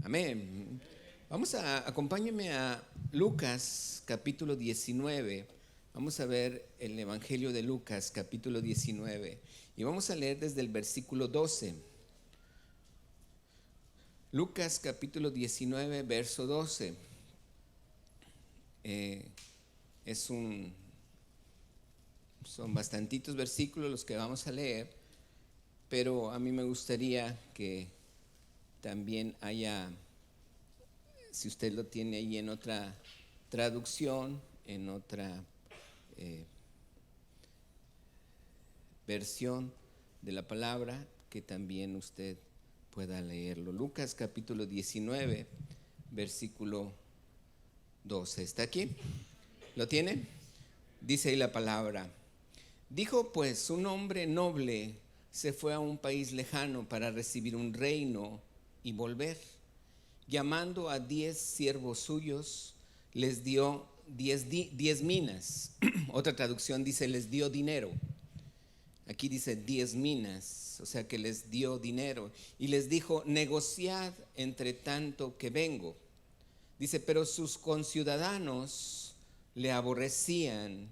Amén. Acompáñenme a Lucas capítulo 19. Vamos a ver el Evangelio de Lucas capítulo 19 y vamos a leer desde el versículo 12. Lucas capítulo 19, verso 12. Son bastantitos versículos los que vamos a leer, pero a mí me gustaría que también haya, si usted lo tiene ahí en otra traducción, en otra versión de la palabra, que también usted pueda leerlo. Lucas capítulo 19, versículo 12. ¿Está aquí? ¿Lo tiene? Dice ahí la palabra. Dijo pues, un hombre noble se fue a un país lejano para recibir un reino y volver. Llamando a 10 siervos suyos, les dio 10 minas. Otra traducción dice, les dio dinero. Aquí dice 10 minas, o sea que les dio dinero. Y les dijo, negociad entre tanto que vengo. Dice, pero sus conciudadanos le aborrecían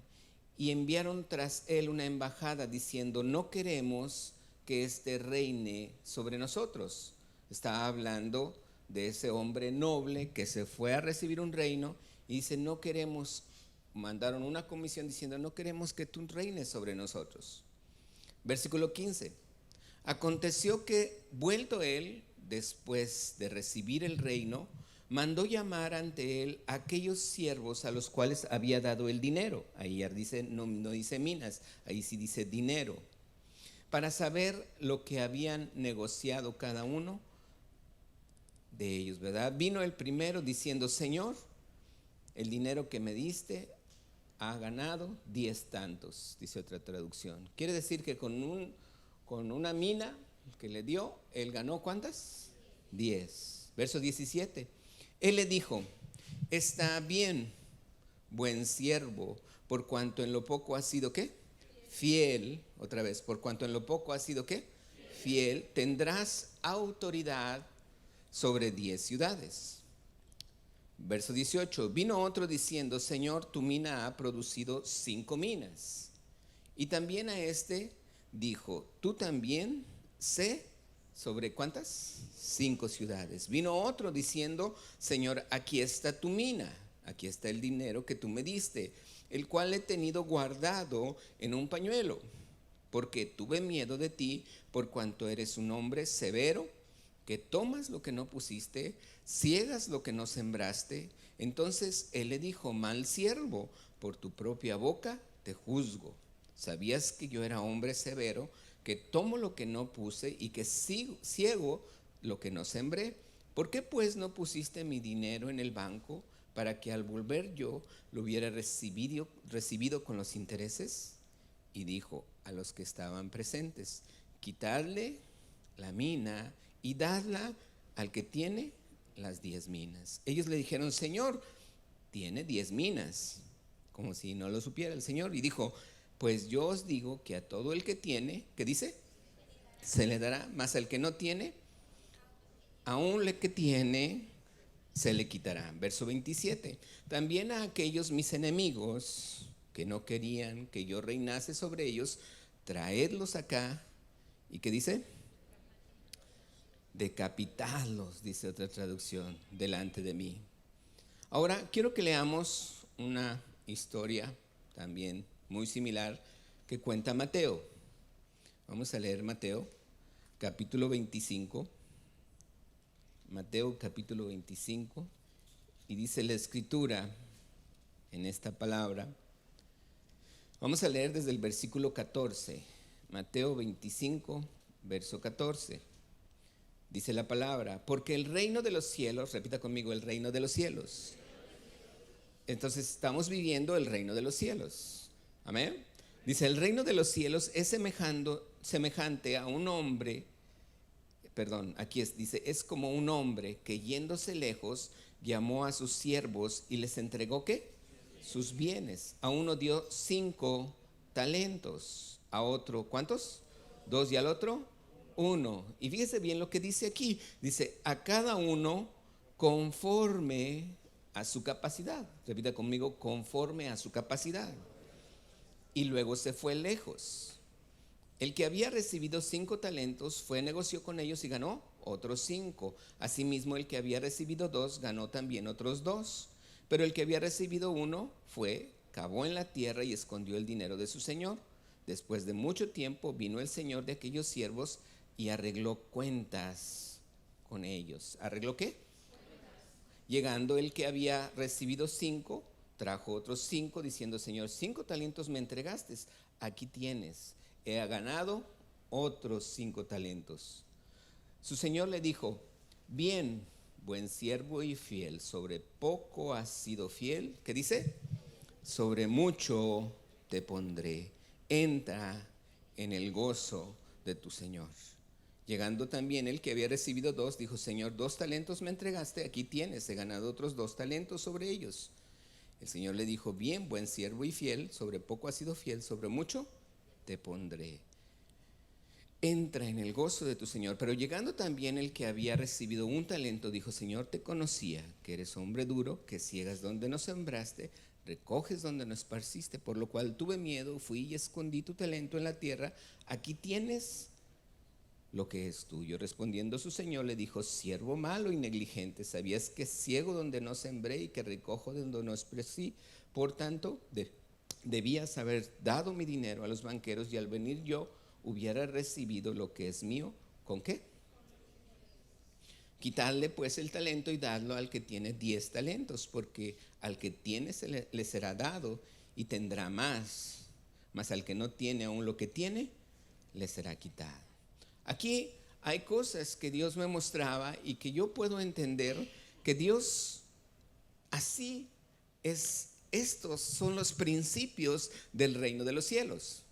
y enviaron tras él una embajada diciendo, no queremos que éste reine sobre nosotros. Está hablando de ese hombre noble que se fue a recibir un reino y dice, no queremos, mandaron una comisión diciendo, no queremos que tú reines sobre nosotros. Versículo 15. Aconteció que, vuelto él, después de recibir el reino, mandó llamar ante él a aquellos siervos a los cuales había dado el dinero. Ahí dice, no dice minas, ahí sí dice dinero. Para saber lo que habían negociado cada uno de ellos, ¿verdad? Vino el primero diciendo, Señor, el dinero que me diste ha ganado 10 tantos, dice otra traducción. Quiere decir que con una mina que le dio, él ganó ¿cuántas? 10. Verso 17. Él le dijo, está bien, buen siervo, por cuanto en lo poco has sido ¿qué? Fiel. Otra vez, por cuanto en lo poco has sido ¿qué? Fiel, tendrás autoridad sobre 10 ciudades. Verso 18, vino otro diciendo, Señor, tu mina ha producido 5 minas. Y también a este dijo, tú también sé sobre ¿cuántas? 5 ciudades. Vino otro diciendo, Señor, aquí está tu mina, aquí está el dinero que tú me diste, el cual he tenido guardado en un pañuelo, porque tuve miedo de ti, por cuanto eres un hombre severo, que tomas lo que no pusiste, ciegas lo que no sembraste. Entonces él le dijo, mal siervo, por tu propia boca te juzgo. ¿Sabías que yo era hombre severo, que tomo lo que no puse y que ciego lo que no sembré? ¿Por qué pues no pusiste mi dinero en el banco para que al volver yo lo hubiera recibido con los intereses? Y dijo a los que estaban presentes, quitadle la mina y dadla al que tiene las 10 minas. Ellos le dijeron, Señor, tiene 10 minas, como si no lo supiera el Señor. Y dijo, pues yo os digo que a todo el que tiene, ¿qué dice? Se le dará, mas al que no tiene, aún el que tiene, se le quitará. Verso 27. También a aquellos mis enemigos que no querían que yo reinase sobre ellos, traedlos acá. ¿Y qué dice? Decapitadlos, dice otra traducción, delante de mí. Ahora quiero que leamos una historia también muy similar que cuenta Mateo. Vamos a leer Mateo capítulo 25. Mateo capítulo 25. Y dice la escritura en esta palabra. Vamos a leer desde el versículo 14. Mateo 25, verso 14. Dice la palabra, porque el reino de los cielos, repita conmigo, el reino de los cielos. Entonces estamos viviendo el reino de los cielos. Amén. Dice, el reino de los cielos es semejante a un hombre, dice, es como un hombre que yéndose lejos llamó a sus siervos y les entregó ¿qué? Sus bienes. A uno dio 5 talentos, a otro ¿cuántos? 2 y al otro 1. Y fíjese bien lo que dice aquí. Dice, a cada uno conforme a su capacidad. Repita conmigo, conforme a su capacidad. Y luego se fue lejos. El que había recibido 5 talentos fue, negoció con ellos y ganó otros 5. Asimismo, el que había recibido 2 ganó también otros 2. Pero el que había recibido 1 fue, cavó en la tierra y escondió el dinero de su señor. Después de mucho tiempo vino el señor de aquellos siervos y arregló cuentas con ellos. ¿Arregló qué? Llegando el que había recibido 5, trajo otros 5, diciendo: Señor, 5 talentos me entregaste, aquí tienes. He ganado otros 5 talentos. Su señor le dijo: bien, buen siervo y fiel, sobre poco has sido fiel. ¿Qué dice? Sobre mucho te pondré. Entra en el gozo de tu señor. Llegando también el que había recibido 2, dijo: Señor, 2 talentos me entregaste, aquí tienes, he ganado otros 2 talentos sobre ellos. El Señor le dijo: bien, buen siervo y fiel, sobre poco has sido fiel, sobre mucho te pondré. Entra en el gozo de tu Señor. Pero llegando también el que había recibido 1 talento, dijo: Señor, te conocía, que eres hombre duro, que ciegas donde no sembraste, recoges donde no esparciste, por lo cual tuve miedo, fui y escondí tu talento en la tierra, aquí tienes lo que es tuyo. Respondiendo su señor le dijo: siervo malo y negligente, sabías que ciego donde no sembré y que recojo donde no esparcí, por tanto debías haber dado mi dinero a los banqueros, y al venir yo hubiera recibido lo que es mío. ¿Con qué? Quitadle pues el talento y dadlo al que tiene 10 talentos, porque al que tiene le será dado y tendrá más, mas al que no tiene aún lo que tiene, le será quitado. Aquí hay cosas que Dios me mostraba y que yo puedo entender que Dios así es. Estos son los principios del reino de los cielos.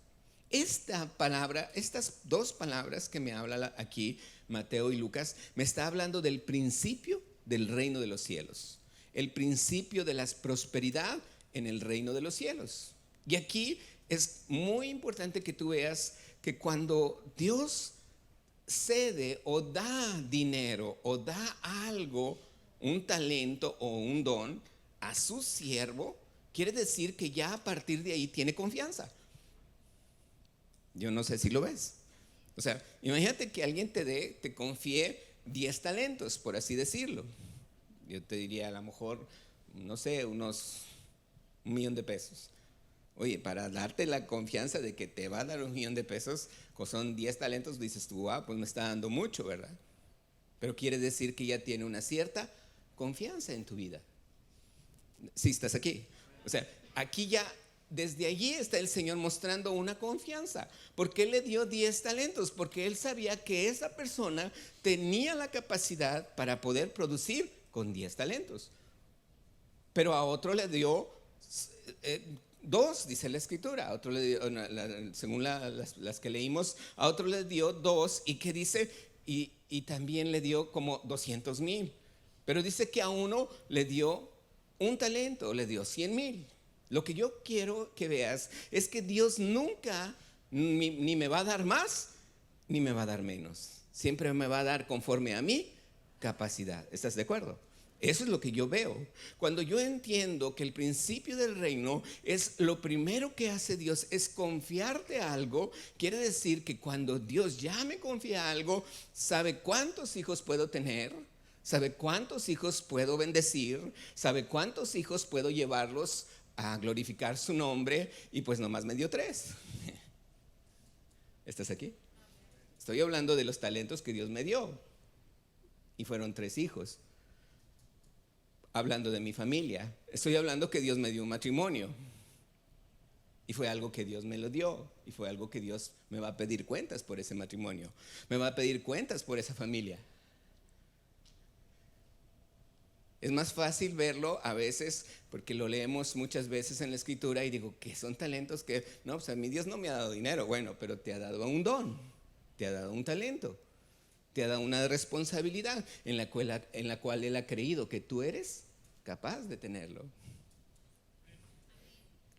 Esta palabra, estas 2 palabras que me habla aquí Mateo y Lucas, me está hablando del principio del reino de los cielos, el principio de la prosperidad en el reino de los cielos. Y aquí es muy importante que tú veas que cuando Dios cede o da dinero o da algo, un talento o un don a su siervo, quiere decir que ya a partir de ahí tiene confianza. Yo no sé si lo ves. O sea, imagínate que alguien te confíe 10 talentos, por así decirlo. Yo te diría a lo mejor, no sé, unos $1,000,000. Oye, para darte la confianza de que te va a dar $1,000,000, que son 10 talentos, dices tú: pues me está dando mucho, ¿verdad? Pero quiere decir que ya tiene una cierta confianza en tu vida. Si estás aquí. O sea, aquí ya, desde allí está el Señor mostrando una confianza. ¿Por qué le dio 10 talentos? Porque Él sabía que esa persona tenía la capacidad para poder producir con 10 talentos. Pero a otro le dio 2, dice la escritura. A otro le dio, según las que leímos, a otro le dio 2. ¿Y qué dice? Y también le dio como 200,000. Pero dice que a uno le dio 1 talento, le dio 100,000. Lo que yo quiero que veas es que Dios nunca ni me va a dar más ni me va a dar menos. Siempre me va a dar conforme a mi capacidad. ¿Estás de acuerdo? Eso es lo que yo veo. Cuando yo entiendo que el principio del reino es lo primero que hace Dios es confiarte algo, quiere decir que cuando Dios ya me confía algo, sabe cuántos hijos puedo tener, sabe cuántos hijos puedo bendecir, sabe cuántos hijos puedo llevarlos a glorificar su nombre, y pues nomás me dio 3. ¿Estás aquí? Estoy hablando de los talentos que Dios me dio, y fueron 3 hijos. Hablando de mi familia, estoy hablando que Dios me dio un matrimonio, y fue algo que Dios me lo dio, y fue algo que Dios me va a pedir cuentas por ese matrimonio, me va a pedir cuentas por esa familia. Es más fácil verlo a veces porque lo leemos muchas veces en la escritura y digo, ¿qué son talentos? Que no, pues a mí Dios no me ha dado dinero. Bueno, pero te ha dado un don, te ha dado un talento, te ha dado una responsabilidad en la cual Él ha creído que tú eres capaz de tenerlo.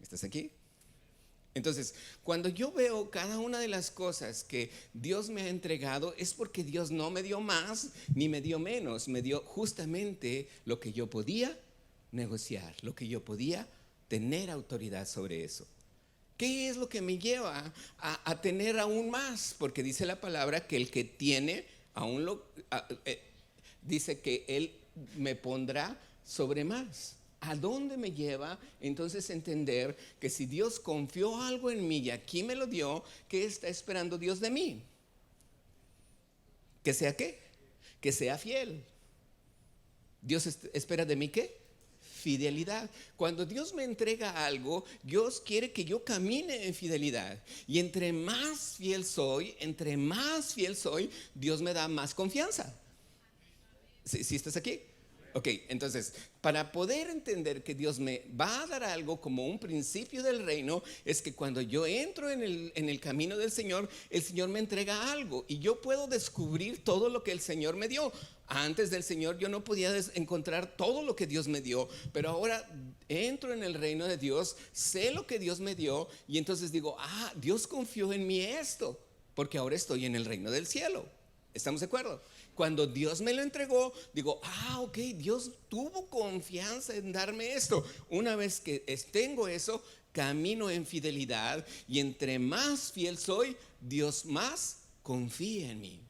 ¿Estás aquí? Entonces, cuando yo veo cada una de las cosas que Dios me ha entregado, es porque Dios no me dio más ni me dio menos, me dio justamente lo que yo podía negociar, lo que yo podía tener autoridad sobre eso. ¿Qué es lo que me lleva a tener aún más? Porque dice la palabra que el que tiene, dice que Él me pondrá sobre más. ¿A dónde me lleva entonces entender que si Dios confió algo en mí y aquí me lo dio, qué está esperando Dios de mí? ¿Que sea qué? Que sea fiel. ¿Dios espera de mí qué? Fidelidad. Cuando Dios me entrega algo, Dios quiere que yo camine en fidelidad. Y entre más fiel soy, Dios me da más confianza. ¿Sí estás aquí? Ok, entonces, para poder entender que Dios me va a dar algo como un principio del reino, es que cuando yo entro en el camino del Señor, el Señor me entrega algo y yo puedo descubrir todo lo que el Señor me dio. Antes del Señor yo no podía encontrar todo lo que Dios me dio, pero ahora entro en el reino de Dios, sé lo que Dios me dio y entonces digo, Dios confió en mí esto, porque ahora estoy en el reino del cielo. ¿Estamos de acuerdo? Cuando Dios me lo entregó, digo, ok, Dios tuvo confianza en darme esto. Una vez que tengo eso, camino en fidelidad y entre más fiel soy, Dios más confía en mí.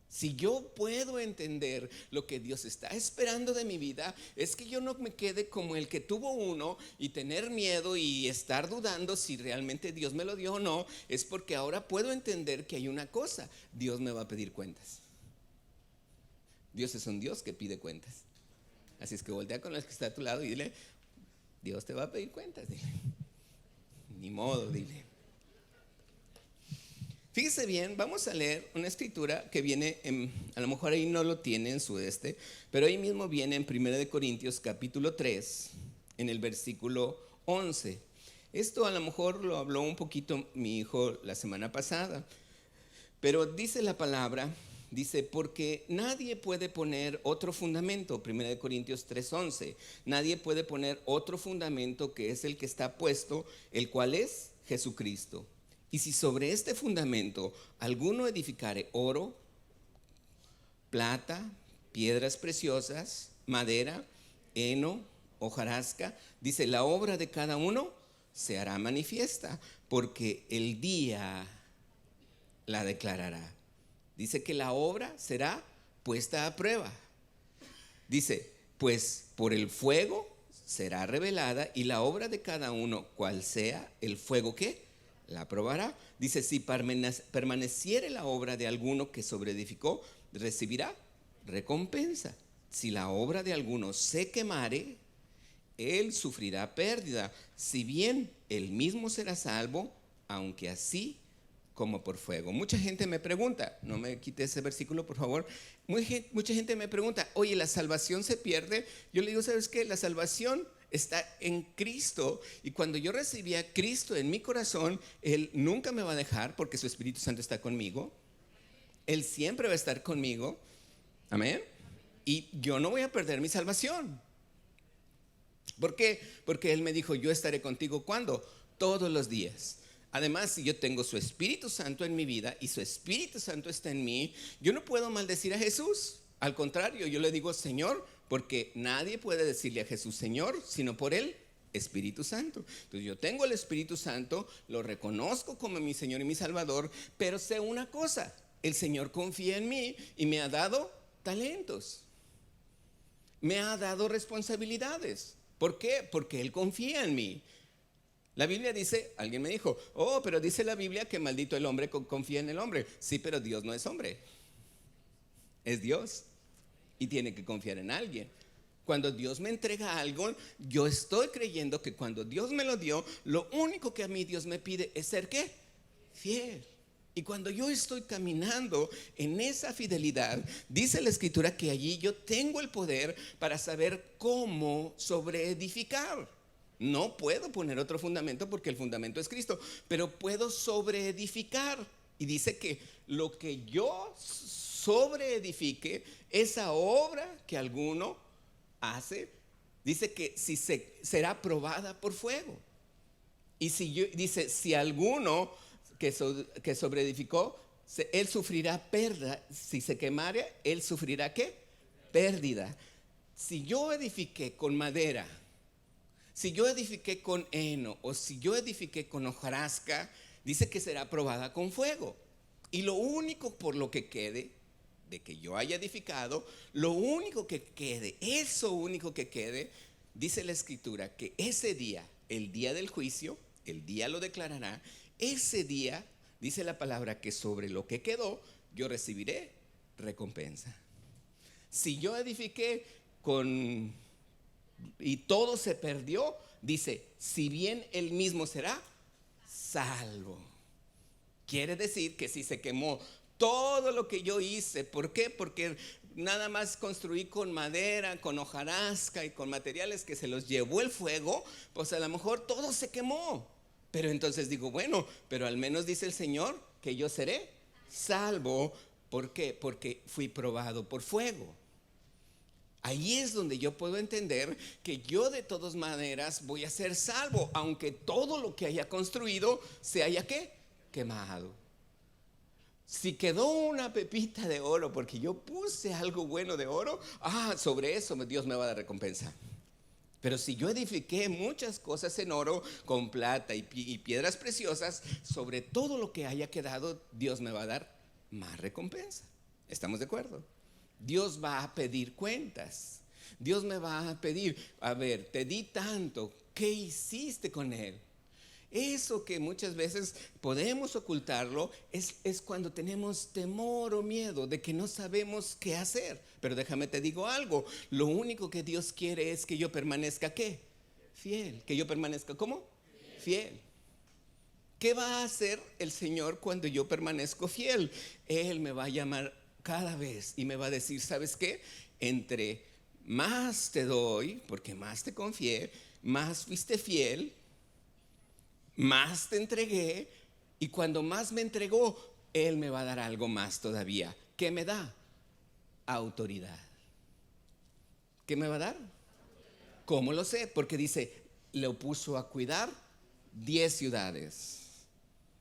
Si yo puedo entender lo que Dios está esperando de mi vida, es que yo no me quede como el que tuvo uno y tener miedo y estar dudando si realmente Dios me lo dio o no. Es porque ahora puedo entender que hay una cosa: Dios me va a pedir cuentas. Dios es un Dios que pide cuentas. Así es que voltea con el que está a tu lado y dile: Dios te va a pedir cuentas. Dile. Ni modo, dile. Fíjese bien, vamos a leer una escritura que viene, a lo mejor ahí no lo tiene en su pero ahí mismo viene en 1 Corintios capítulo 3, en el versículo 11. Esto a lo mejor lo habló un poquito mi hijo la semana pasada, pero dice la palabra, dice, porque nadie puede poner otro fundamento, 1 Corintios 3:11, nadie puede poner otro fundamento que es el que está puesto, el cual es Jesucristo. Y si sobre este fundamento alguno edificare oro, plata, piedras preciosas, madera, heno, hojarasca, dice, la obra de cada uno se hará manifiesta, porque el día la declarará. Dice que la obra será puesta a prueba. Dice, pues por el fuego será revelada, y la obra de cada uno, cual sea, el fuego ¿qué? La probará. Dice, si permaneciere la obra de alguno que sobreedificó, recibirá recompensa. Si la obra de alguno se quemare, él sufrirá pérdida, si bien él mismo será salvo, aunque así como por fuego. Mucha gente me pregunta, no me quite ese versículo por favor, mucha gente me pregunta, oye, ¿la salvación se pierde? Yo le digo, ¿sabes qué? La salvación está en Cristo, y cuando yo recibí a Cristo en mi corazón, Él nunca me va a dejar porque su Espíritu Santo está conmigo. Él siempre va a estar conmigo. Amén. Y yo no voy a perder mi salvación. ¿Por qué? Porque Él me dijo, yo estaré contigo ¿cuándo? Todos los días. Además, si yo tengo su Espíritu Santo en mi vida y su Espíritu Santo está en mí, yo no puedo maldecir a Jesús. Al contrario, yo le digo Señor, porque nadie puede decirle a Jesús Señor sino por el Espíritu Santo. Entonces yo tengo el Espíritu Santo, lo reconozco como mi Señor y mi Salvador, pero sé una cosa: el Señor confía en mí y me ha dado talentos, me ha dado responsabilidades. ¿Por qué? Porque Él confía en mí. La Biblia dice, alguien me dijo, pero dice la Biblia que maldito el hombre que confía en el hombre. Sí, pero Dios no es hombre, es Dios, y tiene que confiar en alguien. Cuando Dios me entrega algo, yo estoy creyendo que cuando Dios me lo dio, lo único que a mí Dios me pide es ser ¿qué? Fiel. Y cuando yo estoy caminando en esa fidelidad, dice la Escritura que allí yo tengo el poder para saber cómo sobreedificar. No puedo poner otro fundamento porque el fundamento es Cristo, pero puedo sobreedificar. Y dice que lo que yo sobreedifique, esa obra que alguno hace, dice que será probada por fuego. Y dice, si alguno que sobreedificó, él sufrirá pérdida. Si se quemare, él sufrirá ¿qué? Pérdida. Si yo edifiqué con madera, si yo edifiqué con heno o si yo edifiqué con hojarasca, dice que será probada con fuego. Y lo único por lo que quede de que yo haya edificado, lo único que quede, eso único que quede, dice la Escritura que ese día, el día del juicio, el día lo declarará. Ese día, dice la palabra, que sobre lo que quedó, yo recibiré recompensa. Si yo edifiqué y todo se perdió, dice, si bien él mismo será salvo. Quiere decir que si se quemó todo lo que yo hice, ¿por qué? Porque nada más construí con madera, con hojarasca y con materiales que se los llevó el fuego, pues a lo mejor todo se quemó. Pero entonces digo, bueno, pero al menos dice el Señor que yo seré salvo. ¿Por qué? Porque fui probado por fuego. Ahí es donde yo puedo entender que yo de todas maneras voy a ser salvo, aunque todo lo que haya construido se haya ¿qué? Quemado. Si quedó una pepita de oro porque yo puse algo bueno de oro, sobre eso Dios me va a dar recompensa. Pero si yo edifiqué muchas cosas en oro, con plata y piedras preciosas, sobre todo lo que haya quedado, Dios me va a dar más recompensa. ¿Estamos de acuerdo? Dios va a pedir cuentas. Dios me va a pedir, a ver, te di tanto, ¿qué hiciste con él? Eso que muchas veces podemos ocultarlo es cuando tenemos temor o miedo de que no sabemos qué hacer. Pero déjame te digo algo, lo único que Dios quiere es que yo permanezca ¿qué? Fiel. Que yo permanezca ¿cómo? Fiel. ¿Qué va a hacer el Señor cuando yo permanezco fiel? Él me va a llamar cada vez y me va a decir, ¿sabes qué? Entre más te doy, porque más te confié, más fuiste fiel, más te entregué, y cuando más me entregó, Él me va a dar algo más todavía. ¿Qué me da? Autoridad. ¿Qué me va a dar? ¿Cómo lo sé? Porque dice, lo puso a cuidar 10 ciudades.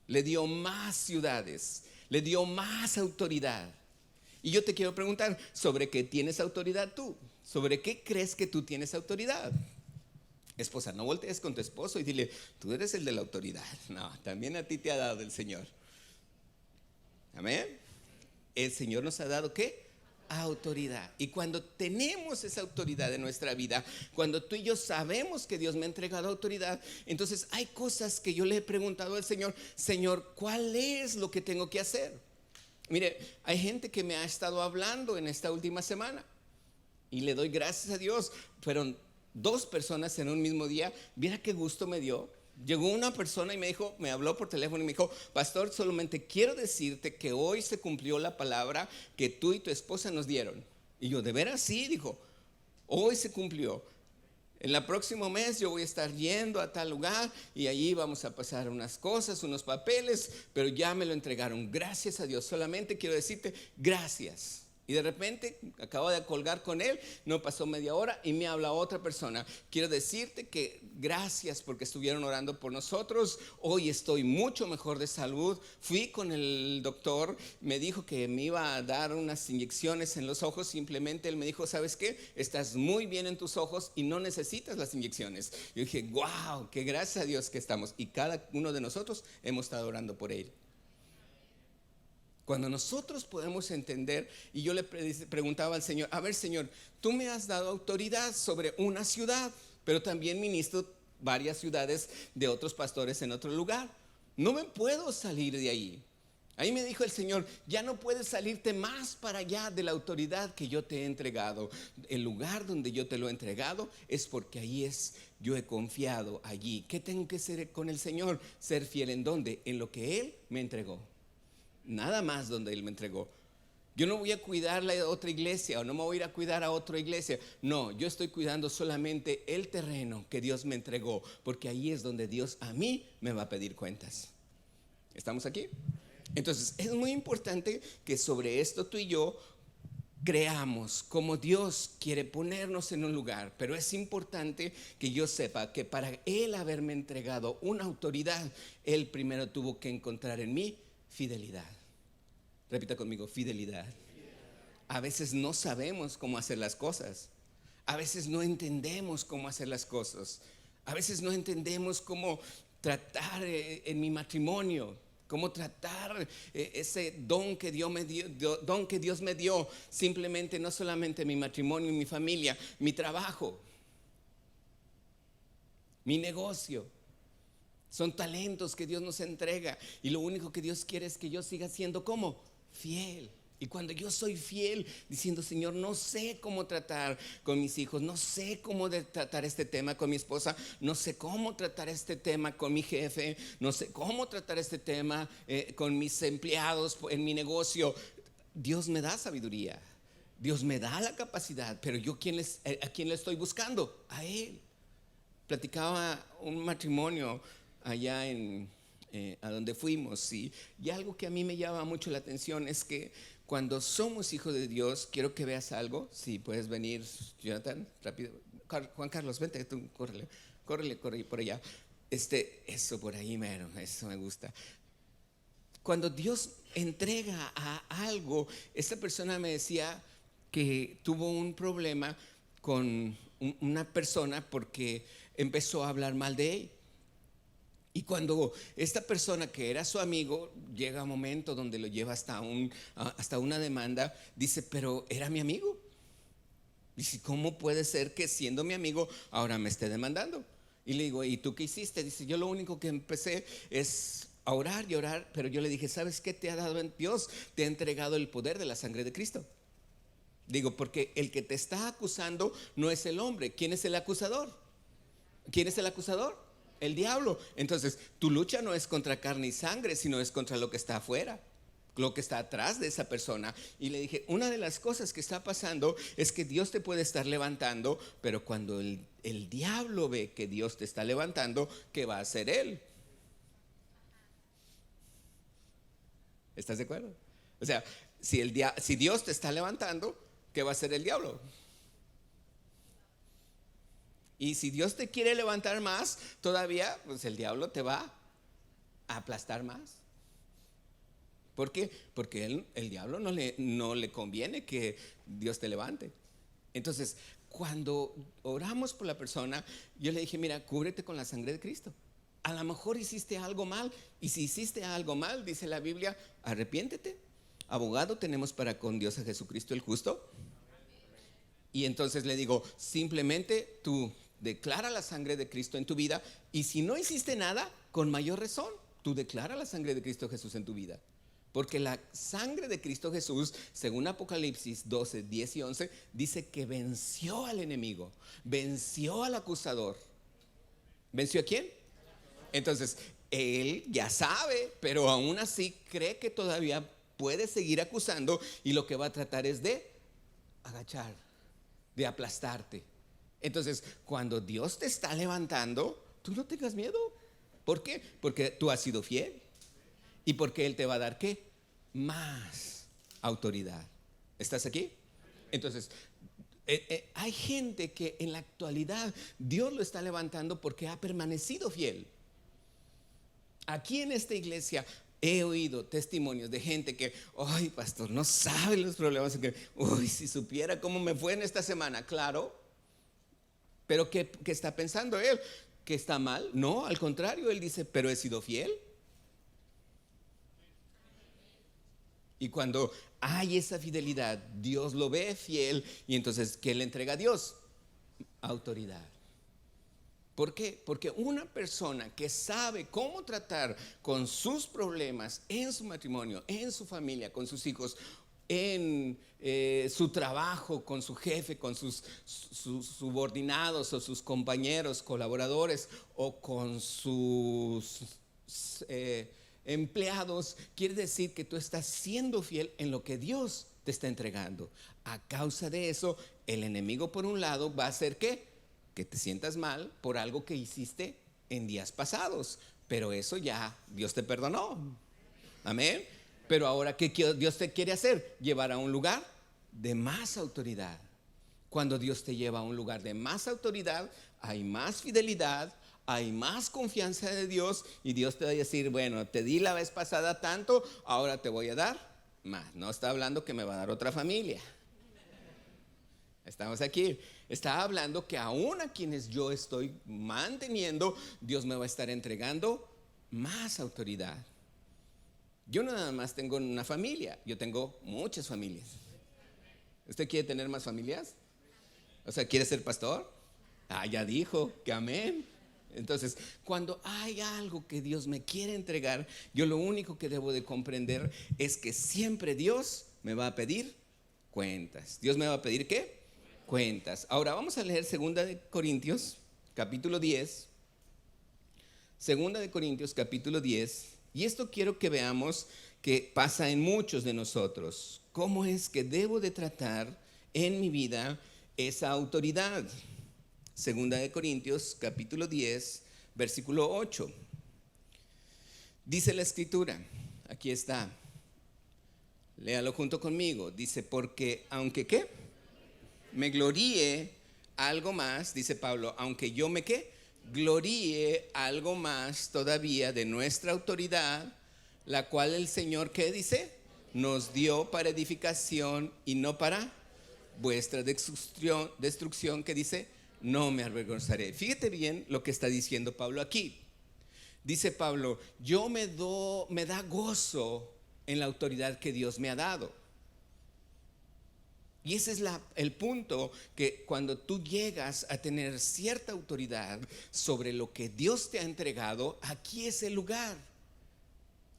Le dio más ciudades, le dio más autoridad. Y yo te quiero preguntar, ¿sobre qué tienes autoridad tú? ¿Sobre qué crees que tú tienes autoridad? Esposa, no voltees con tu esposo y dile, tú eres el de la autoridad. No, también a ti te ha dado el Señor. Amén. El Señor nos ha dado ¿qué? Autoridad. Y cuando tenemos esa autoridad en nuestra vida, cuando tú y yo sabemos que Dios me ha entregado autoridad, entonces hay cosas que yo le he preguntado al Señor, Señor, ¿cuál es lo que tengo que hacer? Mire, hay gente que me ha estado hablando en esta última semana y le doy gracias a Dios. Fueron 2 personas en un mismo día. Mira qué gusto me dio. Llegó una persona y me habló por teléfono y me dijo, pastor, solamente quiero decirte que hoy se cumplió la palabra que tú y tu esposa nos dieron. Y yo, ¿de veras? Sí, dijo, hoy se cumplió. En el próximo mes yo voy a estar yendo a tal lugar y allí vamos a pasar unas cosas, unos papeles, pero ya me lo entregaron. Gracias a Dios. Solamente quiero decirte gracias. Y de repente acabo de colgar con él, no pasó media hora y me habla otra persona. Quiero decirte que gracias porque estuvieron orando por nosotros. Hoy estoy mucho mejor de salud. Fui con el doctor, me dijo que me iba a dar unas inyecciones en los ojos. Simplemente él me dijo, ¿sabes qué? Estás muy bien en tus ojos y no necesitas las inyecciones. Yo dije, wow, que gracias a Dios que estamos. Y cada uno de nosotros hemos estado orando por él. Cuando nosotros podemos entender, y yo le preguntaba al Señor, a ver Señor, tú me has dado autoridad sobre una ciudad, pero también ministro varias ciudades de otros pastores en otro lugar. No me puedo salir de ahí. Ahí me dijo el Señor, ya no puedes salirte más para allá de la autoridad que yo te he entregado. El lugar donde yo te lo he entregado es porque ahí yo he confiado allí. ¿Qué tengo que hacer con el Señor? Ser fiel en dónde, en lo que Él me entregó. Nada más donde Él me entregó. Yo no voy a cuidar la otra iglesia o no me voy a ir a cuidar a otra iglesia. No, yo estoy cuidando solamente el terreno que Dios me entregó, porque ahí es donde Dios a mí me va a pedir cuentas. ¿Estamos aquí? Entonces es muy importante que sobre esto tú y yo creamos como Dios quiere ponernos en un lugar, pero es importante que yo sepa que para Él haberme entregado una autoridad, Él primero tuvo que encontrar en mí fidelidad. Repita conmigo, fidelidad. A veces no sabemos cómo hacer las cosas. A veces no entendemos cómo hacer las cosas. A veces no entendemos cómo tratar en mi matrimonio, cómo tratar ese don que Dios me dio, simplemente no solamente mi matrimonio y mi familia, mi trabajo, mi negocio. Son talentos que Dios nos entrega y lo único que Dios quiere es que yo siga siendo como fiel. Y cuando yo soy fiel, diciendo, Señor, no sé cómo tratar con mis hijos, no sé cómo tratar este tema con mi esposa, no sé cómo tratar este tema con mi jefe, no sé cómo tratar este tema con mis empleados en mi negocio. Dios me da sabiduría, Dios me da la capacidad, pero yo ¿a quién le estoy buscando? A Él. Platicaba un matrimonio allá a donde fuimos, y algo que a mí me llama mucho la atención es que cuando somos hijos de Dios, quiero que veas algo. Si puedes venir, Jonathan, rápido. Juan Carlos, vente, tú, córrele por allá. Eso por ahí, mero, eso me gusta. Cuando Dios entrega a algo, esta persona me decía que tuvo un problema con una persona porque empezó a hablar mal de él. Y cuando esta persona que era su amigo llega a un momento donde lo lleva hasta una demanda, dice, pero era mi amigo. Dice, ¿cómo puede ser que siendo mi amigo ahora me esté demandando? Y le digo, ¿y tú qué hiciste? Dice, yo lo único que empecé es a orar y orar, pero yo le dije, ¿sabes qué te ha dado Dios? Te ha entregado el poder de la sangre de Cristo. Digo, porque el que te está acusando no es el hombre. ¿Quién es el acusador? ¿Quién es el acusador? El diablo. Entonces, tu lucha no es contra carne y sangre, sino es contra lo que está afuera, lo que está atrás de esa persona. Y le dije, una de las cosas que está pasando es que Dios te puede estar levantando, pero cuando el diablo ve que Dios te está levantando, ¿qué va a hacer él? ¿Estás de acuerdo? O sea, si Dios te está levantando, ¿qué va a hacer el diablo? Y si Dios te quiere levantar más, todavía, pues el diablo te va a aplastar más. ¿Por qué? Porque el diablo no le conviene que Dios te levante. Entonces, cuando oramos por la persona, yo le dije, mira, cúbrete con la sangre de Cristo. A lo mejor hiciste algo mal, y si hiciste algo mal, dice la Biblia, arrepiéntete. Abogado tenemos para con Dios a Jesucristo el justo. Y entonces le digo, simplemente tú declara la sangre de Cristo en tu vida, y si no hiciste nada, con mayor razón, tú declara la sangre de Cristo Jesús en tu vida. Porque la sangre de Cristo Jesús, según Apocalipsis 12, 10 y 11, dice que venció al enemigo, venció al acusador. ¿Venció a quién? Entonces, él ya sabe, pero aún así cree que todavía puede seguir acusando, y lo que va a tratar es de agachar, de aplastarte. Entonces, cuando Dios te está levantando, tú no tengas miedo. ¿Por qué? Porque tú has sido fiel. Y porque Él te va a dar ¿qué? Más autoridad. ¿Estás aquí? Entonces, hay gente que en la actualidad Dios lo está levantando porque ha permanecido fiel. Aquí en esta iglesia he oído testimonios de gente que, ay, pastor, no sabe los problemas que, uy, si supiera cómo me fue en esta semana. Claro, pero ¿qué está pensando él? ¿Que está mal? No, al contrario, él dice, pero he sido fiel. Y cuando hay esa fidelidad, Dios lo ve fiel, y entonces, ¿qué le entrega a Dios? Autoridad. ¿Por qué? Porque una persona que sabe cómo tratar con sus problemas en su matrimonio, en su familia, con sus hijos, en su trabajo, con su jefe, con sus subordinados o sus compañeros, colaboradores, o con sus empleados, quiere decir que tú estás siendo fiel en lo que Dios te está entregando. A causa de eso, el enemigo por un lado va a hacer ¿qué? Que te sientas mal por algo que hiciste en días pasados, pero eso ya Dios te perdonó. Amén. Pero ahora, ¿qué Dios te quiere hacer? Llevar a un lugar de más autoridad. Cuando Dios te lleva a un lugar de más autoridad, hay más fidelidad, hay más confianza de Dios, y Dios te va a decir, bueno, te di la vez pasada tanto, ahora te voy a dar más. No está hablando que me va a dar otra familia. Estamos aquí. Está hablando que aún a quienes yo estoy manteniendo, Dios me va a estar entregando más autoridad. Yo no nada más tengo una familia, yo tengo muchas familias. ¿Usted quiere tener más familias? O sea, ¿quiere ser pastor? Ya dijo que amén. Entonces, cuando hay algo que Dios me quiere entregar, yo lo único que debo de comprender es que siempre Dios me va a pedir cuentas. ¿Dios me va a pedir qué? Cuentas. Ahora vamos a leer 2 de Corintios, capítulo 10. 2 de Corintios, capítulo 10. Y esto quiero que veamos que pasa en muchos de nosotros. ¿Cómo es que debo de tratar en mi vida esa autoridad? 2 de Corintios, capítulo 10, versículo 8. Dice la escritura, aquí está, léalo junto conmigo. Dice, porque aunque ¿qué? Me gloríe algo más, dice Pablo, aunque yo me ¿qué? Gloríe algo más todavía de nuestra autoridad, la cual el Señor, ¿qué dice? Nos dio para edificación y no para vuestra destrucción, ¿qué dice? No me avergonzaré. Fíjate bien lo que está diciendo Pablo aquí. Dice Pablo, me da gozo en la autoridad que Dios me ha dado. Y ese es el punto, que cuando tú llegas a tener cierta autoridad sobre lo que Dios te ha entregado, aquí es el lugar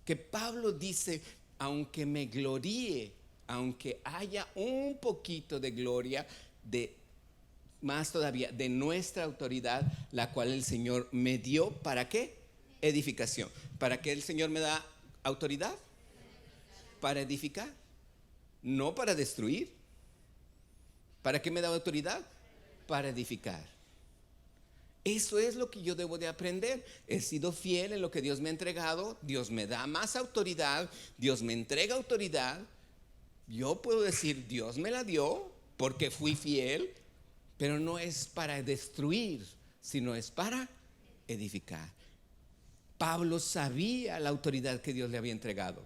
que Pablo dice, aunque me gloríe, aunque haya un poquito de gloria, más todavía de nuestra autoridad, la cual el Señor me dio, ¿para qué? Edificación. ¿Para qué el Señor me da autoridad? Para edificar, no para destruir. ¿Para qué me da autoridad? Para edificar. Eso es lo que yo debo de aprender. He sido fiel en lo que Dios me ha entregado. Dios me da más autoridad. Dios me entrega autoridad. Yo puedo decir, Dios me la dio porque fui fiel, pero no es para destruir, sino es para edificar. Pablo sabía la autoridad que Dios le había entregado.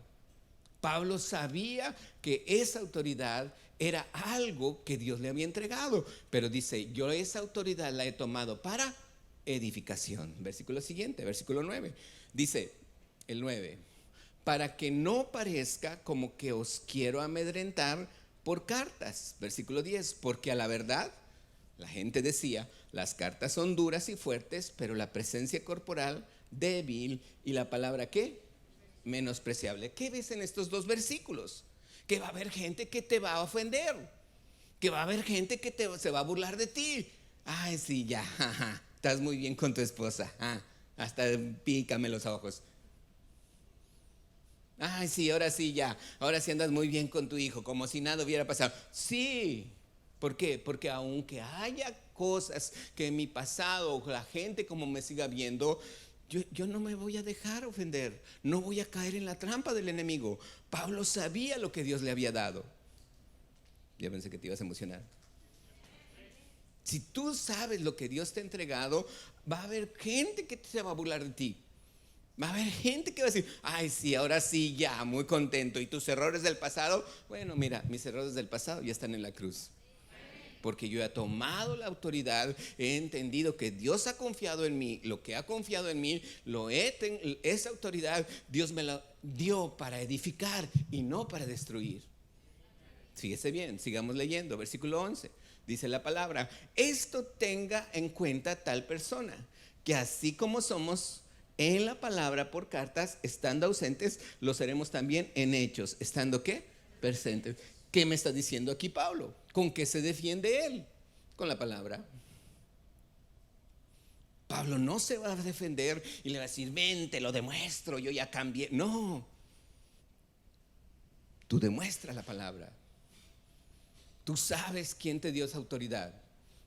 Pablo sabía que esa autoridad era algo que Dios le había entregado, pero dice, yo esa autoridad la he tomado para edificación. Versículo siguiente, versículo 9. Dice el 9, para que no parezca como que os quiero amedrentar por cartas. Versículo 10, porque a la verdad, la gente decía, las cartas son duras y fuertes, pero la presencia corporal débil, y la palabra ¿qué? Menospreciable. ¿Qué ves en estos dos versículos? Que va a haber gente que te va a ofender, que va a haber gente que se va a burlar de ti. Ay, sí, ya, estás muy bien con tu esposa, hasta pícame los ojos. Ay, sí, ahora sí, ya, ahora sí andas muy bien con tu hijo, como si nada hubiera pasado. Sí, ¿por qué? Porque aunque haya cosas que en mi pasado, la gente como me siga viendo, yo no me voy a dejar ofender, no voy a caer en la trampa del enemigo. Pablo sabía lo que Dios le había dado. Ya pensé que te ibas a emocionar. Si tú sabes lo que Dios te ha entregado, va a haber gente que se va a burlar de ti. Va a haber gente que va a decir, ay sí, ahora sí, ya, muy contento. ¿Y tus errores del pasado? Bueno, mira, mis errores del pasado ya están en la cruz. Porque yo he tomado la autoridad, he entendido que Dios ha confiado en mí, lo que ha confiado en mí, esa autoridad Dios me la dio para edificar y no para destruir. Fíjese bien, sigamos leyendo, versículo 11, dice la palabra, esto tenga en cuenta tal persona, que así como somos en la palabra por cartas, estando ausentes, lo seremos también en hechos, estando ¿qué? Presentes. ¿Qué me está diciendo aquí Pablo? ¿Con qué se defiende él? Con la palabra. Pablo no se va a defender y le va a decir, ven, te lo demuestro, yo ya cambié. No. Tú demuestras la palabra. Tú sabes quién te dio esa autoridad.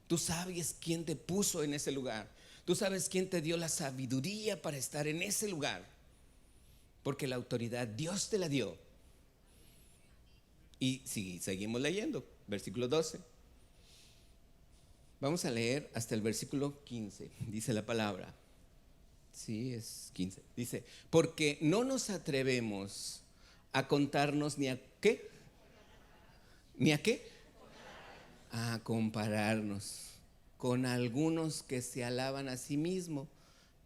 Tú sabes quién te puso en ese lugar. Tú sabes quién te dio la sabiduría para estar en ese lugar. Porque la autoridad Dios te la dio. Y sí, seguimos leyendo, versículo 12. Vamos a leer hasta el versículo 15, dice la palabra. Sí, es 15. Dice, porque no nos atrevemos a contarnos ni a qué, ni a qué, a compararnos con algunos que se alaban a sí mismos,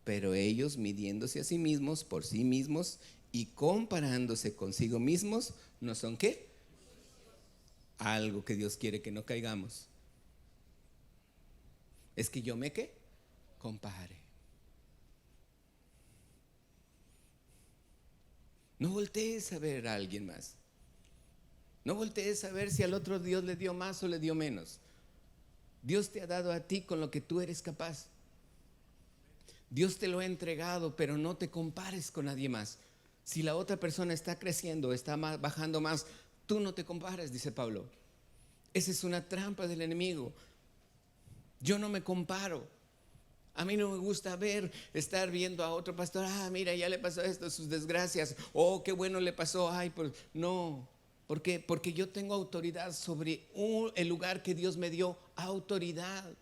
pero ellos midiéndose a sí mismos por sí mismos y comparándose consigo mismos, ¿no son qué? Algo que Dios quiere que no caigamos. Es que yo me qué, compare. No voltees a ver a alguien más. No voltees a ver si al otro Dios le dio más o le dio menos. Dios te ha dado a ti con lo que tú eres capaz. Dios te lo ha entregado, pero no te compares con nadie más. Si la otra persona está creciendo, está bajando más, tú no te compares, dice Pablo. Esa es una trampa del enemigo. Yo no me comparo. A mí no me gusta estar viendo a otro pastor, mira, ya le pasó esto, sus desgracias, qué bueno le pasó, pues no. ¿Por qué? Porque yo tengo autoridad sobre el lugar que Dios me dio, autoridad.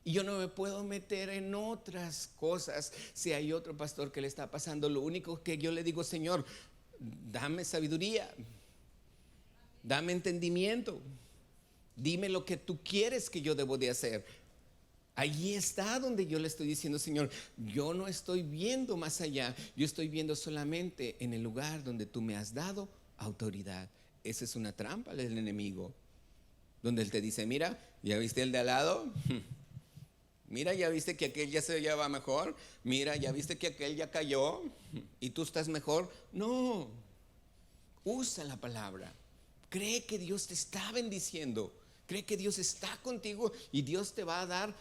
Y yo no me puedo meter en otras cosas si hay otro pastor que le está pasando. Lo único que yo le digo, Señor, dame sabiduría, dame entendimiento, dime lo que tú quieres que yo debo de hacer. Allí está donde yo le estoy diciendo, Señor, yo no estoy viendo más allá, yo estoy viendo solamente en el lugar donde tú me has dado autoridad. Esa es una trampa del enemigo, donde él te dice, mira, ¿ya viste el de al lado? Mira, ¿ya viste que aquel ya se lleva mejor? Mira, ¿ya viste que aquel ya cayó? ¿Y tú estás mejor? No, usa la palabra. Cree que Dios te está bendiciendo. Cree que Dios está contigo y Dios te va a dar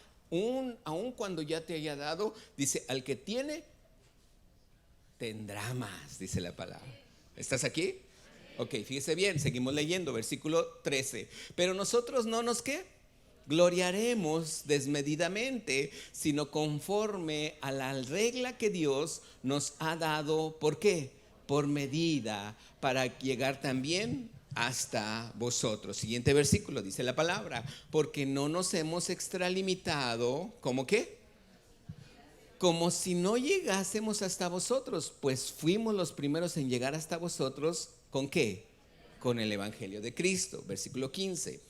aun cuando ya te haya dado. Dice, al que tiene, tendrá más, dice la palabra. ¿Estás aquí? Ok, fíjese bien, seguimos leyendo, versículo 13. Pero nosotros no nos ¿qué? Gloriaremos desmedidamente, sino conforme a la regla que Dios nos ha dado. ¿Por qué? Por medida, para llegar también hasta vosotros. Siguiente versículo, dice la palabra, porque no nos hemos extralimitado, ¿cómo qué? Como si no llegásemos hasta vosotros, pues fuimos los primeros en llegar hasta vosotros. ¿Con qué? Con el evangelio de Cristo. Versículo 15.